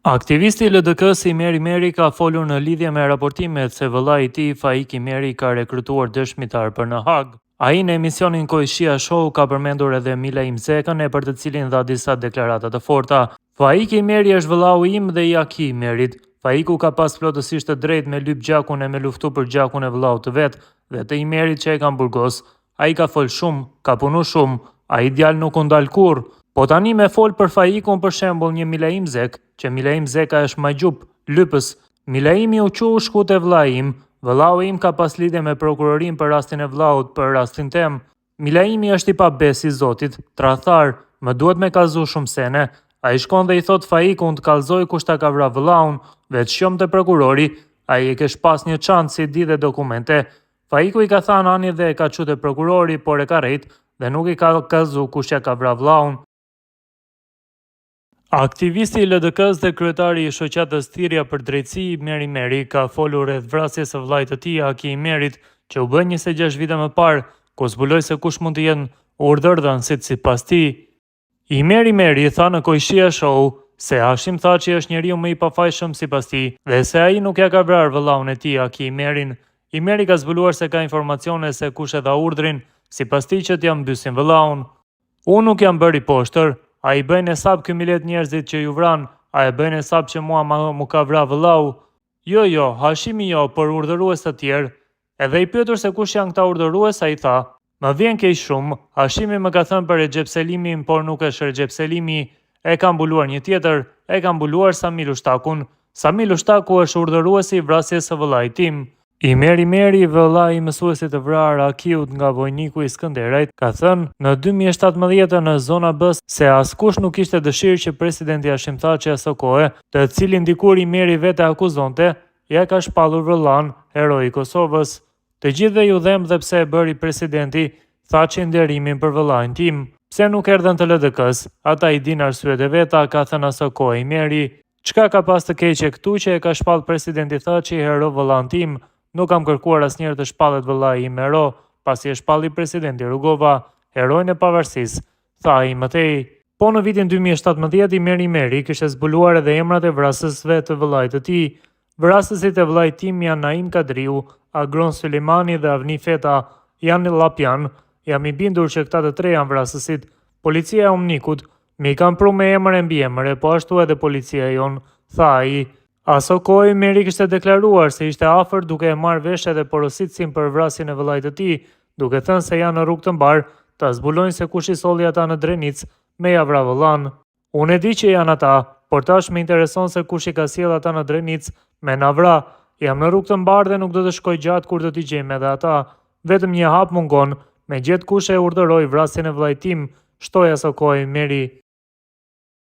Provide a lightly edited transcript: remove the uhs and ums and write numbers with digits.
Aktivisti i LDK-s Imeri Meri ka folur në lidhje me raportimet se vëllai i tij Faik Imeri ka rekrutuar dëshmitar për në Hag. Ai në emisionin Koishia Show ka përmendur edhe Mila Imzekën, e për të cilin dha disa deklarata të forta. Faik Imeri është vëllau im dhe i aki Imerit. Faiku ka pas plotësisht të drejtë me lyp gjakun e me luftu për gjakun e vëllaut të vet dhe të Imerit që e kanë burgos. Ai ka fol shumë, ka punu shumë, ai djalë nuk u ndal kurrë. Po tani me fol për Faikun për shembull një Milaim Zek, që Milaim Zeka është majgjup, lypës. Milaimi u quh shkut e vllai im, vëllau im ka pas lidhje me prokurorin për rastin e vllaut, për rastin tem. Milaimi është i pabes i Zotit, tradhtar, më duhet me kallzu shumë sene. Ai shkon dhe i thot Faikun të kallzoj kush ta ka vrarë vëllaun, vetë shqom të prokurori, ai e kesh pas një çantë si di dhe dokumente. Faiku i ka thënë ani dhe e ka çu te prokurori, por e ka rrit dhe nuk i ka kallzu kush ja ka vrarë vllaun. Aktivisti i LDK-s dhe kryetari i shoqatës Thirrja për Drejtësi Imeri Meri ka folur rreth vrasjes së vllait të tij Aki Imerit, që u bë 26 vite më parë, ku zbuloi se kush mund të jenë urdhërdhënësit sipas tij. Imeri Meri tha në Koishia Show se Hashim Thaçi është njeriu më i pafajshëm sipas tij dhe se ai nuk ja ka vrarë vëllaun e tij Aki Imerin. Imeri ka zbuluar se ka informacione se kush e dha urdhrin sipas tij që t'ja mbysin vëllaun. Unë nuk jam bërë i poshtër. A i bëjnë hesab ky milet njerëzit që ju vran, a e bëjnë hesab që mua mu ka vra vëllau? Jo, Hashimi jo, por urdhërues të tjerë. Edhe i pyetur se kush janë këta urdhërues, a i tha, më vjen keq shumë, Hashimi më ka thënë për Recep Selimin, por nuk është Recep Selimi, e ka mbuluar një tjetër, e ka mbuluar Samil Ushtakun. Samil Ushtaku është urdhëruesi i vrasjes së vëllait tim. Imeri Meri, vëllai i mësuesit të vrarë Akiut nga Vojniku i Skënderajt, ka thënë në 2017 në zona B se askush nuk kishte dëshirë që presidenti Hashim Thaçi asaj kohe, të cilin dikur Imeri vetë akuzonte, ja ka shpallur vëllain, heroi i Kosovës. Të gjithëve ju them dhe pse e bëri presidenti Thaçi nderimin për vëllain tim. Pse nuk erdhën të LDK-s? Ata i din arsyet e veta, ka thënë asaj kohe Imeri. Çka ka pas të keqe këtu që e ka shpall presidenti Thaçi hero vëllain tim? Nuk kam kërkuar asnjëherë të shpallet vëllai im hero, pasi e shpalli presidenti Rugova, heroin e pavarësisë, tha ai më tej. Po në vitin 2017 Imeri Meri kishte zbuluar edhe emrat e vrasësve të vëllait të tij. Vrasësit e vëllait tim janë Naim Kadriu, Agron Sulemani dhe Avni Feta, janë Llapjan. Jam i bindur që këta të tre janë vrasësit. Policia e Omnikut më i kanë pru me emër e mbiemër, po ashtu edhe policia jon, tha ai. Aso kohë Imeri kishte deklaruar se ishte afër duke e marrë vesh edhe porositësin për vrasjen e vëllait të tij, duke thënë se janë në rrugë të mbar, ta zbulojnë se kush i solli ata në Drenicë me ja vra vëllain. Unë e di që janë ata, por tash më intereson se kush i ka sjell ata në Drenicë me na vra. Jam në rrugë të mbar dhe nuk do të shkoj gjatë kur do t'i gjejmë edhe ata. Vetëm një hap mungon, me gjet kush e urdhëroi vrasjen e vllait tim, shtoi aso kohë Imeri.